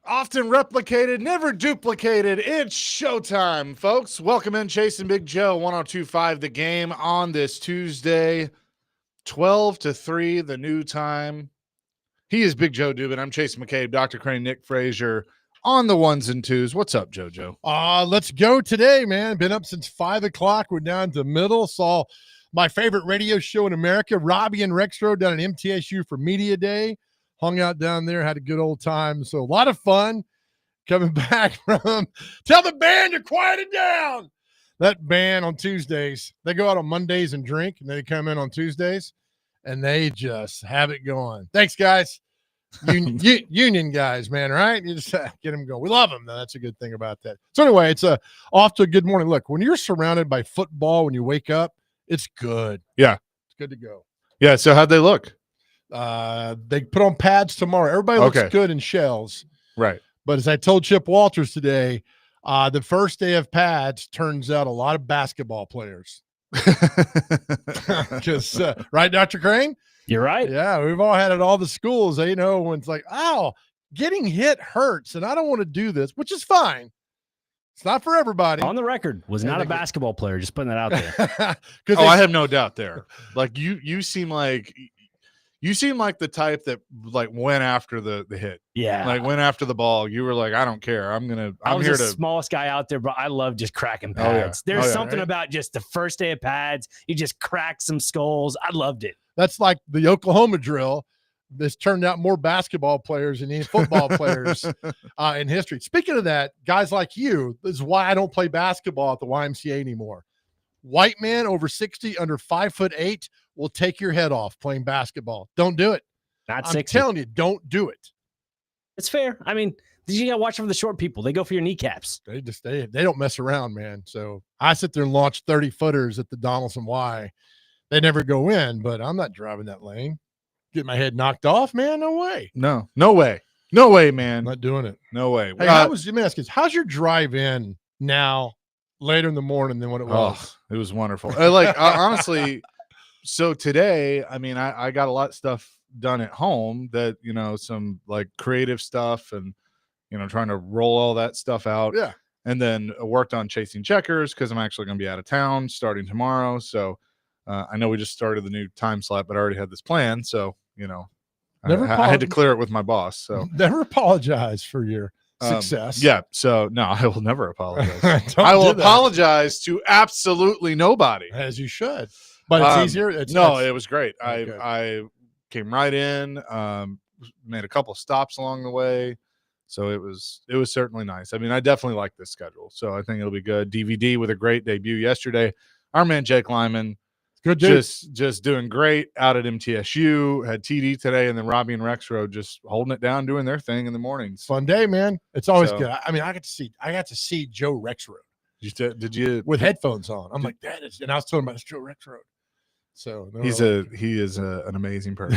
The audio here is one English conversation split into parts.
Often replicated, never duplicated. It's showtime, folks. Welcome in Chase and Big Joe, 1025 The Game on this Tuesday, 12 to 3, the new time. He is Big Joe Dubin. I'm Chase McCabe, Dr. Crane, Nick Frazier on the ones and twos. What's up, JoJo? Let's go today, man. Been up since 5 o'clock. We're down to middle. Saw my favorite radio show in America, Robbie and Rexroad, down at MTSU for Media Day. Hung out down there, had a good old time. So a lot of fun coming back from tell the band to quiet it down. That band on Tuesdays, they go out on Mondays and drink, and they come in on Tuesdays, and they just have it going. Thanks, guys. Union guys, man, right? You just get them going. We love them, though. That's a good thing about that. So anyway, it's off to a good morning. Look, when you're surrounded by football when you wake up, it's good. Yeah. It's good to go. Yeah, so how'd they look? They put on pads tomorrow. Everybody looks good in shells. Right. But as I told Chip Walters today, the first day of pads turns out a lot of basketball players. Just right, Dr. Crane? You're right. Yeah, we've all had it at all the schools. When it's like, oh, getting hit hurts, and I don't want to do this, which is fine. It's not for everybody. On the record, was not a basketball player. Just putting that out there. I have no doubt there. Like you seem like the type that like went after the hit. Yeah. Like went after the ball. You were like, I don't care. I'm was here the smallest guy out there, but I love just cracking pads. There's something about just the first day of pads. You just crack some skulls. I loved it. That's like the Oklahoma drill. This turned out more basketball players than any football players in history. Speaking of that, guys like you, this is why I don't play basketball at the YMCA anymore. White man over 60, under 5'8", will take your head off playing basketball. Don't do it. I'm 60. Telling you, don't do it. It's fair. I mean, you got to watch for the short people. They go for your kneecaps. They don't mess around, man. So I sit there and launch 30-footers at the Donaldson Y. They never go in, but I'm not driving that lane. Get my head knocked off, man. No way. No way. No way, man. I'm not doing it. No way. Hey, let me ask you, how's your drive in now later in the morning than what it was? It was wonderful. Honestly, so today, I mean, I got a lot of stuff done at home that, some like creative stuff and, trying to roll all that stuff out. Yeah. And then worked on chasing checkers because I'm actually going to be out of town starting tomorrow. So I know we just started the new time slot, but I already had this plan. So, I had to clear it with my boss. So never apologize for your success. Yeah. So no, I will never apologize. I will apologize to absolutely nobody. As you should. But it's easier. It was great. I came right in, made a couple stops along the way. So it was certainly nice. I mean, I definitely like this schedule. So I think it'll be good. DVD with a great debut yesterday. Our man Jake Lyman. Good dude. Just doing great out at MTSU. Had TD today, and then Robbie and Rexroad just holding it down, doing their thing in the mornings. Fun day, man. It's always good. I mean, I got to see Joe Rexroad. Did you with headphones on? I'm like, that is, and I was talking about Joe Rexroad. So he is an amazing person.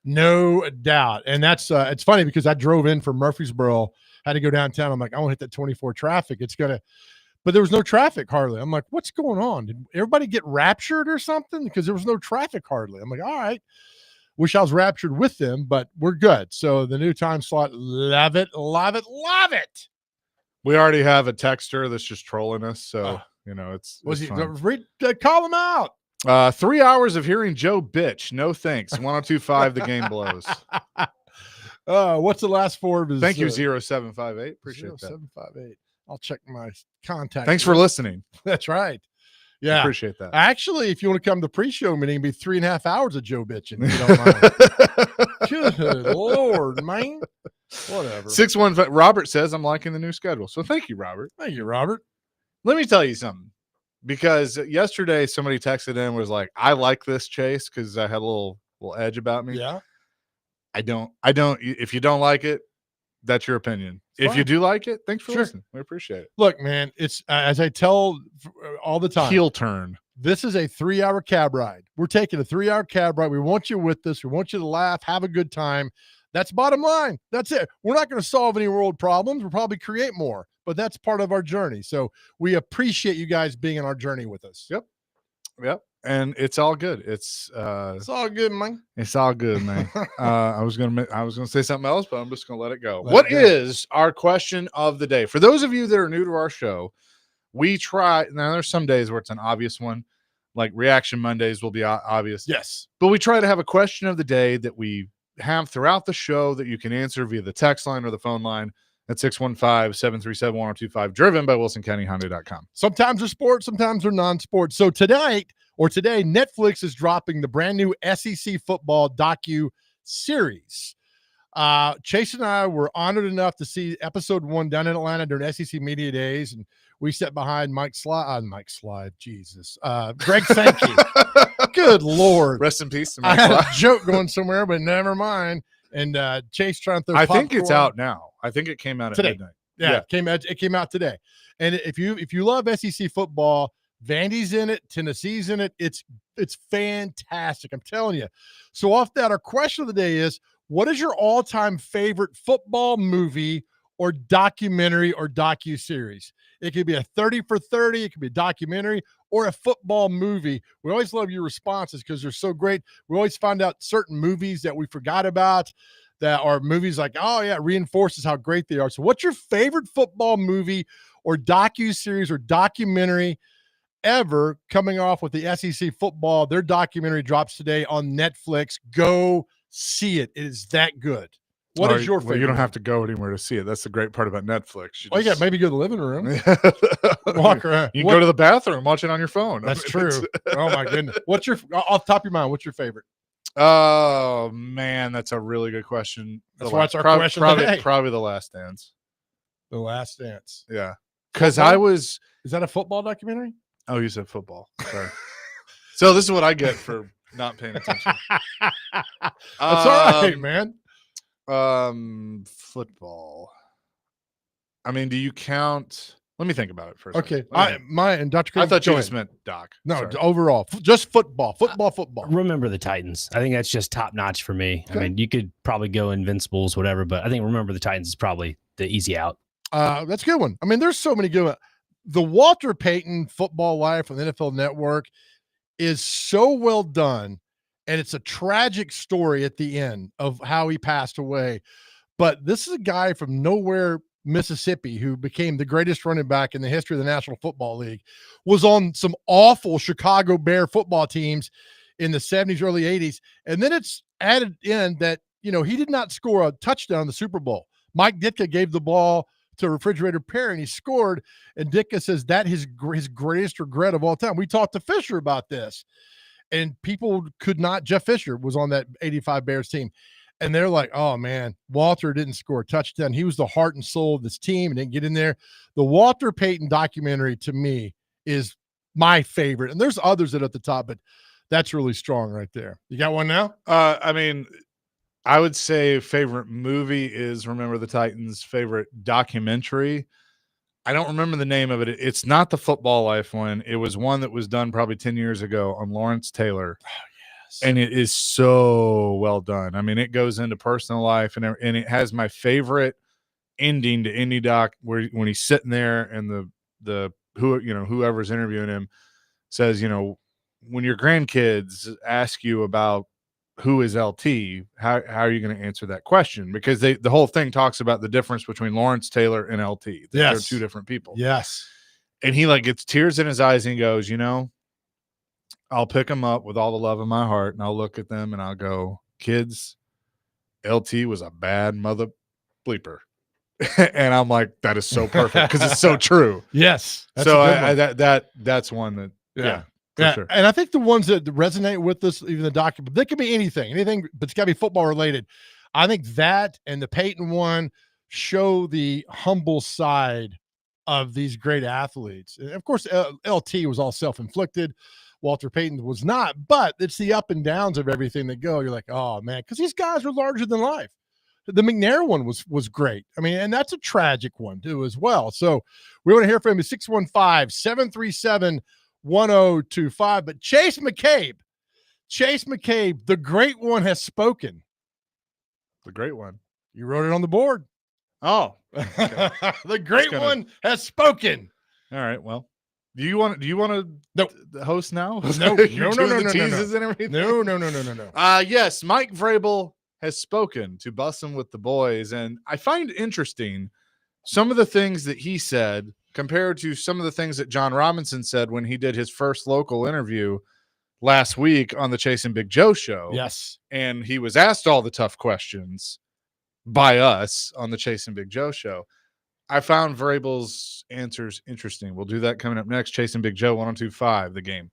No doubt. And that's it's funny because I drove in from Murfreesboro, had to go downtown. I'm like, I want to hit that 24 traffic. But there was no traffic hardly. I'm like, what's going on? Did everybody get raptured or something? Because there was no traffic hardly. I'm like, all right. Wish I was raptured with them, but we're good. So the new time slot, love it. We already have a texter that's just trolling us. So, it's call him out. 3 hours of hearing Joe bitch. No thanks. 1025, the game blows. What's the last four of his? Thank you, 0758. Appreciate that. 0758. I'll check my contact. Thanks for listening. That's right. Yeah. I appreciate that. Actually, if you want to come to the pre-show meeting, it'll be 3.5 hours of Joe bitching. If you don't mind. Good Lord, man. Whatever. 615. Robert says, I'm liking the new schedule. So thank you, Robert. Thank you, Robert. Let me tell you something. Because yesterday somebody texted in and was like, I like this, Chase, because I had a little edge about me. Yeah. I don't. If you don't like it, that's your opinion. If you do like it, thanks for listening. We appreciate it. Look, man, it's as I tell all the time. Heel turn. This is a 3-hour cab ride. We're taking a 3-hour cab ride. We want you with us. We want you to laugh, have a good time. That's bottom line. That's it. We're not going to solve any world problems. We'll probably create more, but that's part of our journey. So we appreciate you guys being on our journey with us. Yep. and it's all good. It's all good, man. It's all good, man. I was gonna say something else, but I'm just gonna let it go. Let What it go. is our question of the day? For those of you that are new to our show, we try. Now, there's some days where it's an obvious one, like Reaction Mondays will be obvious. Yes, but we try to have a question of the day that we have throughout the show that you can answer via the text line or the phone line at 615-737-1025, driven by WilsonCountyHonda.com. Sometimes they're sports, sometimes they're non-sports. So today, Netflix is dropping the brand new SEC football docu-series. Chase and I were honored enough to see episode 1 down in Atlanta during SEC Media Days, and we sat behind Greg Sankey. Good Lord. Rest in peace. I had a joke going somewhere, but never mind. And Chase trying to throw popcorn. think it's out now. I think it came out today. At midnight. Yeah. It came out today. And if you love SEC football, Vandy's in it, Tennessee's in it. It's fantastic. I'm telling you. So off that, our question of the day is, what is your all-time favorite football movie or documentary or docu-series? It could be a 30 for 30. It could be a documentary or a football movie. We always love your responses because they're so great. We always find out certain movies that we forgot about that are movies like, oh, yeah, it reinforces how great they are. So what's your favorite football movie or docu-series or documentary ever coming off with the SEC football? Their documentary drops today on Netflix. Go see it. It is that good. What is your favorite? Well, you don't have to go anywhere to see it. That's the great part about Netflix. You got maybe go to the living room. Walk around. You can go to the bathroom, watch it on your phone. That's true. Oh my goodness. What's your off the top of your mind? What's your favorite? Oh man, that's a really good question. That's why it's our question today. Probably The Last Dance. The Last Dance. Yeah, because Is that a football documentary? Oh, you said football. Sorry. So this is what I get for not paying attention. That's all right, man. Football. I mean, do you count? Let me think about it first. Okay. Dr. Craig, I thought you just meant doc. No, Sorry. Overall. Just football. Football. Remember the Titans. I think that's just top notch for me. Okay. I mean, you could probably go Invincibles, whatever, but I think Remember the Titans is probably the easy out. That's a good one. I mean, there's so many good ones. The Walter Payton Football Life on the NFL Network is so well done, and it's a tragic story at the end of how he passed away. But this is a guy from nowhere, Mississippi, who became the greatest running back in the history of the National Football League, was on some awful Chicago Bear football teams in the 70s, early 80s. And then it's added in that, he did not score a touchdown in the Super Bowl. Mike Ditka gave the ball to Refrigerator Perry, and he scored. And Ditka says that his greatest regret of all time. We talked to Fisher about this, and people could not. Jeff Fisher was on that 85 Bears team, and they're like, oh man, Walter didn't score a touchdown. He was the heart and soul of this team and didn't get in there. The Walter Payton documentary to me is my favorite, and there's others that are at the top, but that's really strong right there. You got one now? I mean, I would say favorite movie is Remember the Titans. Favorite documentary, I don't remember the name of it. It's not the Football Life one. It was one that was done probably 10 years ago on Lawrence Taylor. Oh, yes. And it is so well done. I mean, it goes into personal life, and it has my favorite ending to Indy Doc, where when he's sitting there and whoever's interviewing him says, when your grandkids ask you about who is LT, how are you going to answer that question? Because the whole thing talks about the difference between Lawrence Taylor and LT. Yes. They're two different people. Yes. And he gets tears in his eyes and he goes, I'll pick them up with all the love in my heart, and I'll look at them and I'll go, kids, LT was a bad mother bleeper. And I'm like, that is so perfect because it's so true. Yes. So that's one that, yeah. Yeah, sure. And I think the ones that resonate with us, even the document, they could be anything, but it's got to be football related. I think that and the Peyton one show the humble side of these great athletes. And of course, LT was all self-inflicted. Walter Payton was not, but it's the up and downs of everything that go. You're like, oh man, because these guys are larger than life. The McNair one was great. I mean, and that's a tragic one too as well. So we want to hear from him at 615-737-1025. But Chase McCabe, the great one, has spoken. The great one. You wrote it on the board. Oh, okay. The great one has spoken. All right. Well, Do you want to Nope. host now? No, You're no, doing no, the no, teases and everything. No. Yes, Mike Vrabel has spoken to Bussin' with the Boys, and I find interesting some of the things that he said compared to some of the things that John Robinson said when he did his first local interview last week on the Chasing Big Joe show. Yes. And he was asked all the tough questions by us on the Chasing Big Joe show. I found Vrabel's answers interesting. We'll do that coming up next. Chasing Big Joe, 1025, the game.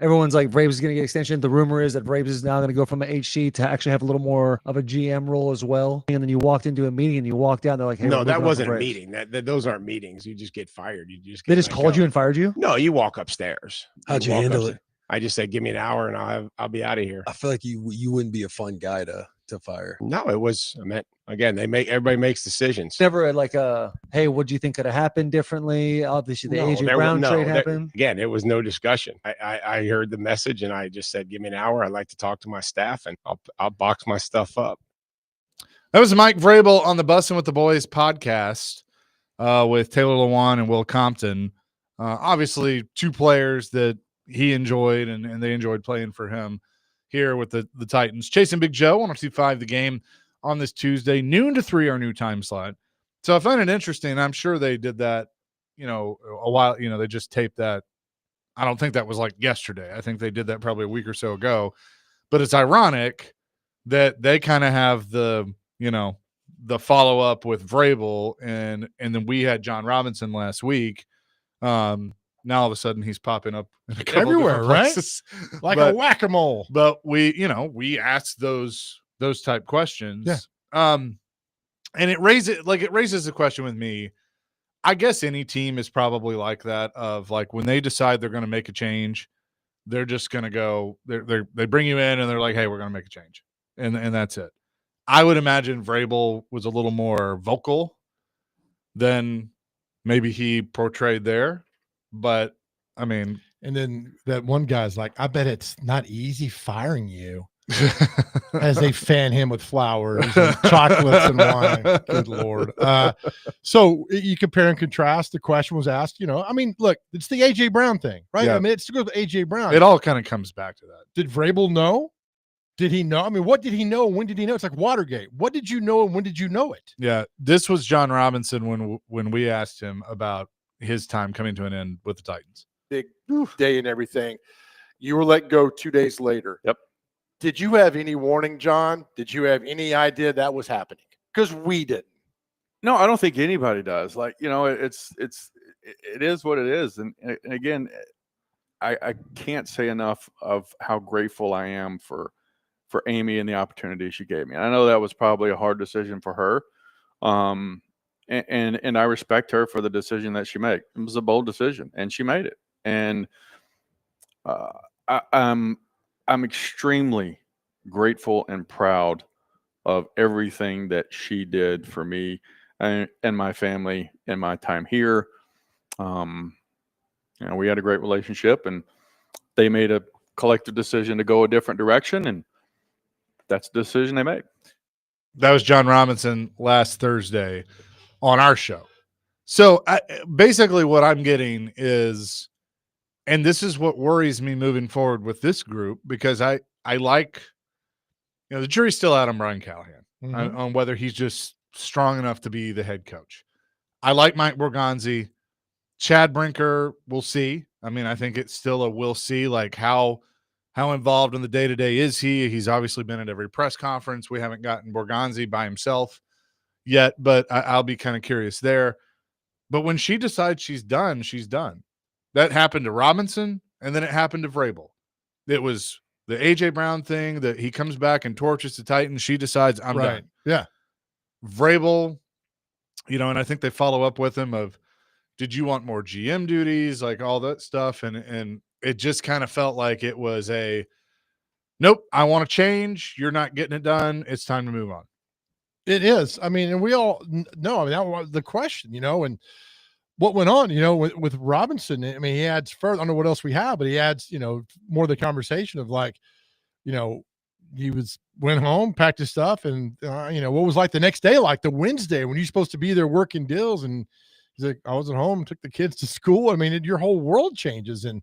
Everyone's like, Braves is going to get extension. The rumor is that Braves is now going to go from an HC to actually have a little more of a GM role as well. And then you walked into a meeting and you walked out, and they're like, hey, no, we're that moving on wasn't from a Braves. meeting. Those aren't meetings. You just get fired. You just They get just let called go. you and fired you? No, you walk upstairs. How'd you walk handle upstairs. it? I just said, give me an hour and I'll be out of here. I feel like you wouldn't be a fun guy to fire. No, it was. I meant again. Everybody makes decisions. Never like hey, what do you think could have happened differently? Obviously, the AJ Brown trade happened. Again, there was no discussion. I heard the message and I just said, give me an hour. I'd like to talk to my staff and I'll box my stuff up. That was Mike Vrabel on the Bussin' with the Boys podcast with Taylor Lewan and Will Compton. Obviously, two players that he enjoyed and they enjoyed playing for him here with the Titans. Chasing Big Joe, 1025 the game on this Tuesday, noon to 3, our new time slot. So I find it interesting. I'm sure they did that, a while, they just taped that. I don't think that was like yesterday. I think they did that probably a week or so ago. But it's ironic that they kind of have the follow up with Vrabel and then we had John Robinson last week. Now all of a sudden he's popping up in a couple Everywhere, different right? places. Like But- a whack-a-mole. But we asked those type questions. Yeah. And it raises a question with me. I guess any team is probably like that, of like when they decide they're going to make a change, they're just going to go, they bring you in and they're like, hey, we're going to make a change. And that's it. I would imagine Vrabel was a little more vocal than maybe he portrayed there. But I mean, And then that one guy's like, I bet it's not easy firing you, as they fan him with flowers and chocolates and wine. Good Lord. So you compare and contrast. The question was asked, I mean, look, it's the AJ Brown thing, right? Yeah. I mean, it's to go with AJ Brown. it all kind of comes back to that. Did Vrabel know? Did he know? I mean, what did he know? When did he know? It's like Watergate. What did you know and when did you know it? Yeah, this was John Robinson when we asked him about his time coming to an end with the Titans. Big day and everything. You were let go 2 days later. Yep. Did you have any warning, John? Did you have any idea that was happening? Because we didn't. No, I don't think anybody does. Like, it is what it is. And again, I can't say enough of how grateful I am for Amy and the opportunity she gave me. And I know that was probably a hard decision for her. And I respect her for the decision that she made. It was a bold decision and she made it. And I'm extremely grateful and proud of everything that she did for me and my family in my time here. We had a great relationship, and they made a collective decision to go a different direction, and that's the decision they made. That was John Robinson last Thursday on our show. So basically what I'm getting is, and this is what worries me moving forward with this group, because I like, the jury's still out on Brian Callahan on whether he's just strong enough to be the head coach. I like Mike Borgonzi. Chad Brinker, we'll see. I mean, I think it's still a we'll see, like how involved in the day-to-day is he? He's obviously been at every press conference. We haven't gotten Borgonzi by himself yet, but I'll be kind of curious there. But when she decides she's done, she's done. That happened to Robinson, and then it happened to Vrabel. It was the A.J. Brown thing that he comes back and torches the Titans. She decides, I'm done. Yeah. Vrabel, and I think they follow up with him of, did you want more GM duties, like all that stuff? And it just kind of felt like it was nope, I want to change. You're not getting it done. It's time to move on. It is. I mean, and we all know, I mean, that was the question, and what went on, with Robinson. I mean, he adds further, I don't know what else we have, but he adds, more of the conversation of like, he went home, packed his stuff, and, what was like the next day, like the Wednesday when you're supposed to be there working deals. And he's like, I was at home, took the kids to school. I mean, your whole world changes and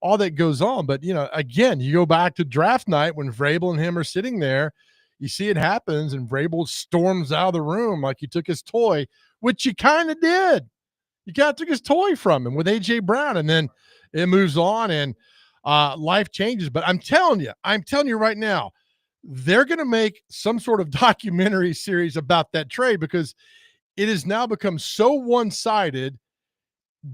all that goes on. But, again, you go back to draft night when Vrabel and him are sitting there, you see it happens, and Vrabel storms out of the room like he took his toy, which he kind of did. You kind of took his toy from him with A.J. Brown, and then it moves on and life changes. But I'm telling you right now, they're going to make some sort of documentary series about that trade, because it has now become so one-sided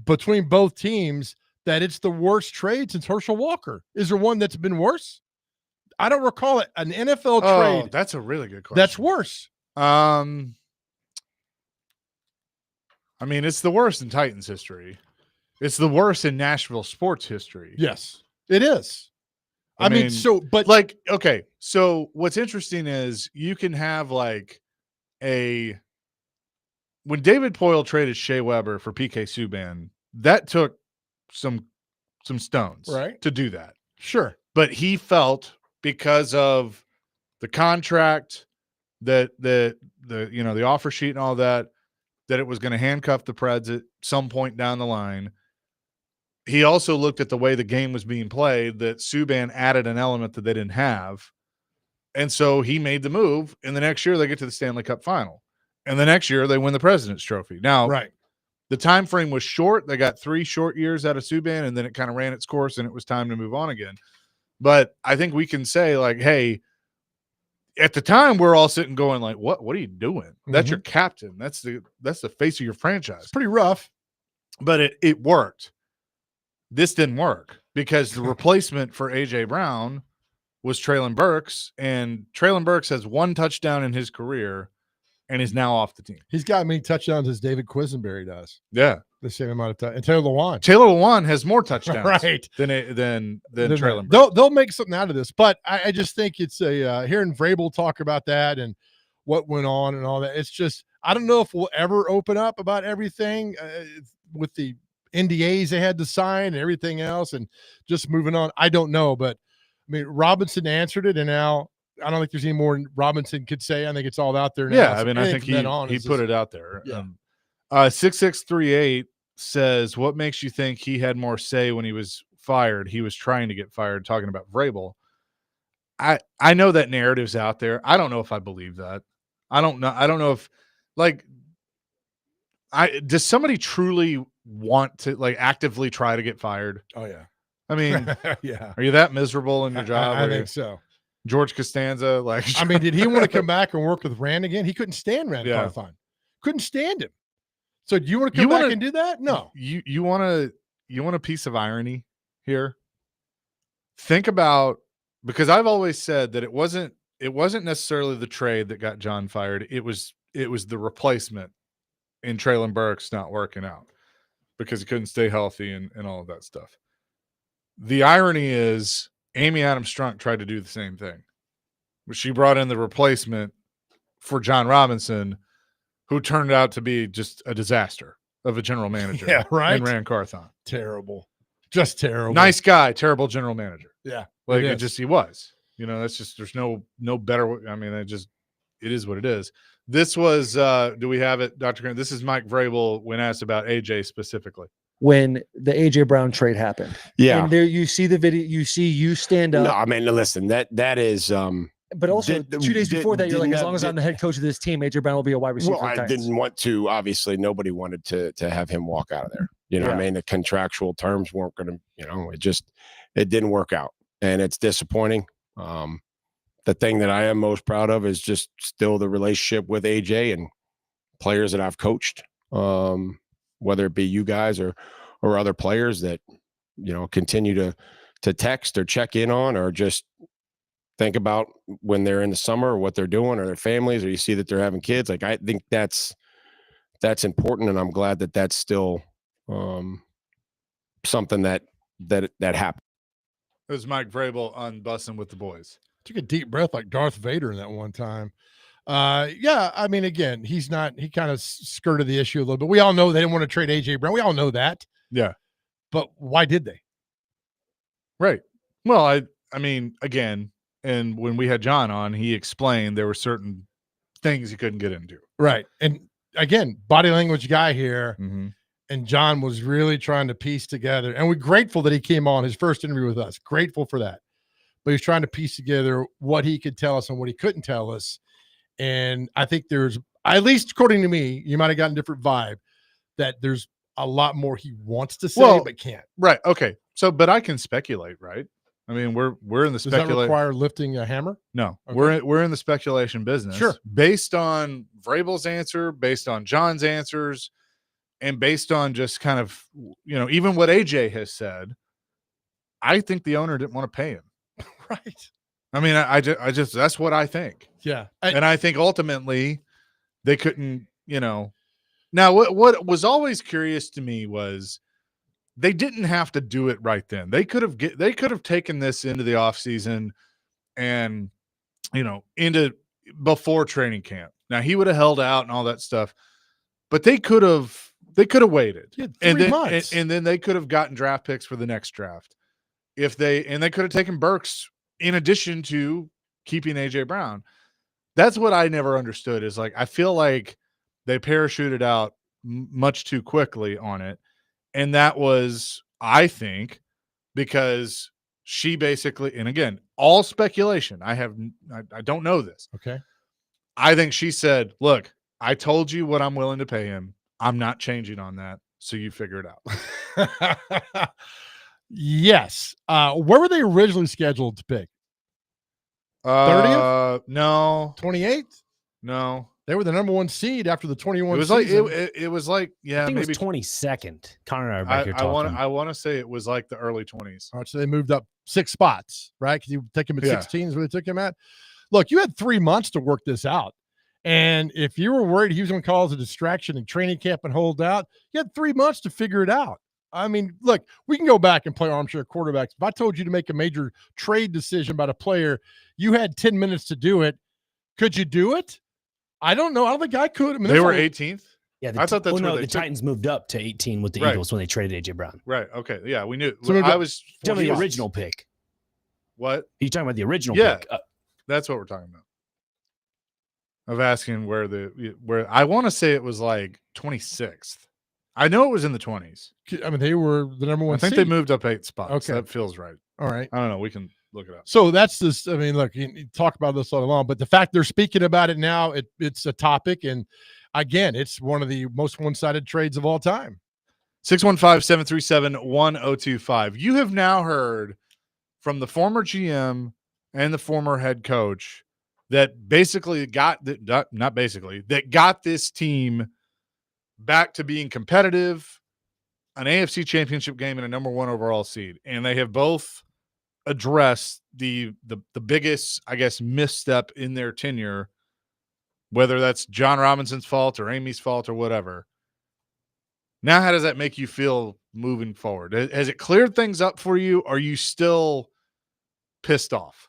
between both teams that it's the worst trade since Herschel Walker. Is there one that's been worse? I don't recall it. An NFL trade. That's a really good question. That's worse. I mean, it's the worst in Titans history. It's the worst in Nashville sports history. Yes, it is. I mean, but like, okay. So what's interesting is you can have like when David Poyle traded Shea Weber for PK Subban, that took some stones, right, to do that. Sure. But he felt, because of the contract, that the offer sheet and all that it was going to handcuff the Preds at some point down the line. He also looked at the way the game was being played, that Subban added an element that they didn't have. And so he made the move, and the next year they get to the Stanley Cup final. And the next year they win the President's Trophy. Now, right, the time frame was short. They got 3 short years out of Subban, and then it kind of ran its course, and it was time to move on again. But I think we can say, like, hey, at the time we're all sitting going like, what are you doing? That's your captain. That's the face of your franchise. It's pretty rough. But it worked. this didn't work because the replacement for AJ Brown was Traylon Burks, and Traylon Burks has 1 touchdown in his career and is now off the team. He's got many touchdowns as David Quisenberry does. Yeah. The same amount of time. And Taylor Lewan. Taylor Lewan has more touchdowns right. than Traylon Burks. They'll make something out of this, but I just think it's hearing Vrabel talk about that and what went on and all that. It's just, I don't know if we'll ever open up about everything with the NDAs they had to sign and everything else and just moving on. I don't know, but I mean, Robinson answered it, and now I don't think there's any more Robinson could say. I think it's all out there now. Yeah, So I mean, I think he put it out there. Yeah. 6638 says, what makes you think he had more say when he was fired? He was trying to get fired, talking about Vrabel. I know that narrative's out there. I don't know if I believe that. I don't know if, like, does somebody truly want to, like, actively try to get fired? Oh, yeah. I mean, yeah. Are you that miserable in your job? I think so. George Costanza, like, I mean, did he want to come back and work with Rand again? He couldn't stand Rand Yeah. Carthon. Couldn't stand him. So do you want to come back and do that? No. You want a piece of irony here? Think about, because I've always said that it wasn't necessarily the trade that got John fired. It was the replacement in Traylon Burks not working out because he couldn't stay healthy and all of that stuff. The irony is Amy Adams Strunk tried to do the same thing. She brought in the replacement for John Robinson, who turned out to be just a disaster of a general manager. Yeah, right. And Rand Carthon. Terrible. Just terrible. Nice guy, terrible general manager. Yeah. Like he was. You know, that's just, there's no better. I mean, it is what it is. This was, do we have it, Dr. Grant? This is Mike Vrabel when asked about AJ specifically. When the AJ Brown trade happened. Yeah. And there you see the video, you stand up. No, I mean, listen, that is But also 2 days before that, you're like, as long as I'm the head coach of this team, AJ Brown will be a wide receiver. Well, I didn't want to. Obviously, nobody wanted to have him walk out of there. You know, what I mean, the contractual terms weren't going to. You know, it didn't work out, and it's disappointing. The thing that I am most proud of is just still the relationship with AJ and players that I've coached, whether it be you guys or other players that, you know, continue to text or check in on or just think about when they're in the summer or what they're doing or their families, or you see that they're having kids. Like, I think that's important. And I'm glad that that's still something that happened. It was Mike Vrabel on Bussin' with the Boys. Took a deep breath like Darth Vader in that one time. Yeah, I mean, again, he kind of skirted the issue a little bit. We all know they didn't want to trade AJ Brown. We all know that. Yeah. But why did they? Right. Well, I mean, again, and when we had John on, he explained there were certain things he couldn't get into. Right. And again, body language guy here. Mm-hmm. And John was really trying to piece together. And we're grateful that he came on his first interview with us. Grateful for that. But he's trying to piece together what he could tell us and what he couldn't tell us. And I think there's, at least according to me, you might have gotten a different vibe, that there's a lot more he wants to say but can't. Right. Okay. So, but I can speculate, right? I mean, we're in the Does that require lifting a hammer? No, Okay. we're in the speculation business. Sure. Based on Vrabel's answer, based on John's answers, and based on just kind of, you know, even what AJ has said, I think the owner didn't want to pay him. Right. I mean, I just that's what I think. Yeah. And I think ultimately they couldn't, you know. Now, what was always curious to me was they didn't have to do it right then. They could have taken this into the offseason and, you know, into before training camp. Now, he would have held out and all that stuff, but they could have waited. Yeah, 3 and months. And then they could have gotten draft picks for the next draft. They could have taken Burks in addition to keeping AJ Brown. That's what I never understood, is like, I feel like they parachuted out much too quickly on it. And that was, I think, because she basically, and again, all speculation. I don't know this. Okay. I think she said, look, I told you what I'm willing to pay him. I'm not changing on that. So you figure it out. Yes. Where were they originally scheduled to pick? 30th? No. 28th? No. They were the number 1 seed after the 21 It was season. like it was like I think maybe it was 22nd. Connor and I are back here talking. I want to say it was like the early 20s. All right, so they moved up 6 spots, right? Because you take him at Yeah. 16 is where they took him at. Look, you had 3 months to work this out. And if you were worried he was going to cause a distraction in training camp and hold out, you had 3 months to figure it out. I mean, look, we can go back and play armchair quarterbacks. If I told you to make a major trade decision about a player, you had 10 minutes to do it. Could you do it? I don't know. I don't think I could. I mean, They were 18th. Yeah, I thought that's where the Titans moved up to 18 with the Right. Eagles when they traded AJ Brown. Right. Okay. Yeah, we knew. So I was You're talking about the 40. original pick. What? You're talking about the original Yeah. pick. That's what we're talking about. Of asking where I want to say it was like 26th. I know it was in the 20s. I mean, they were the number 1 I think seed. they moved up 8 spots. Okay. That feels right. All right. I don't know. We can look it up. So that's this. I mean, look, you talk about this all along, but the fact they're speaking about it now, it's a topic. And again, it's one of the most one-sided trades of all time. 615-737-1025. You have now heard from the former GM and the former head coach that basically that got this team back to being competitive, an AFC championship game and a number 1 overall seed. And they have both addressed the biggest, I guess, misstep in their tenure, whether that's John Robinson's fault or Amy's fault or whatever. Now, how does that make you feel moving forward? Has it cleared things up for you? Are you still pissed off?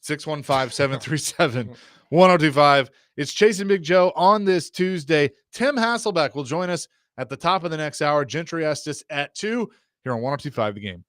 615-737-1025. It's Chasing Big Joe on this Tuesday. Tim Hasselbeck will join us at the top of the next hour. Gentry Estes at 2 here on 1025 The Game.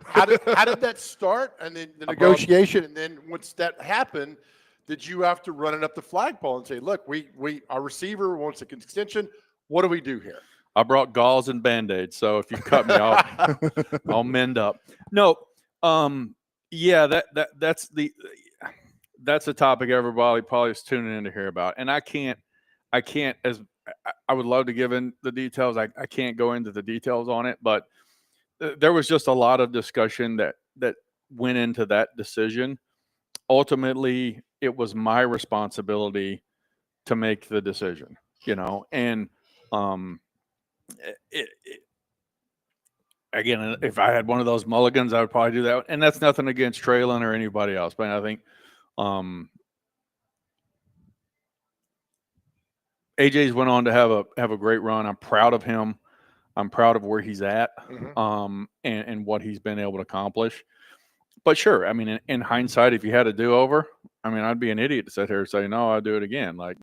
How did that start? And then the negotiation, and then once that happened, did you have to run it up the flagpole and say, look, our receiver wants an extension. What do we do here? I brought gauze and Band-Aids, so if you cut me, I'll mend up. No, yeah, that's a topic everybody probably is tuning in to hear about, and I can't as I would love to give in the details. I can't go into the details on it, but there was just a lot of discussion that went into that decision. Ultimately, it was my responsibility to make the decision, and again, if I had one of those mulligans, I would probably do that. And that's nothing against Traylon or anybody else, but I think AJ's went on to have a great run. I'm proud of him. I'm proud of where he's at, and what he's been able to accomplish. But sure, I mean, in hindsight, if you had a do-over, I mean, I'd be an idiot to sit here and say, no, I'll do it again. Like,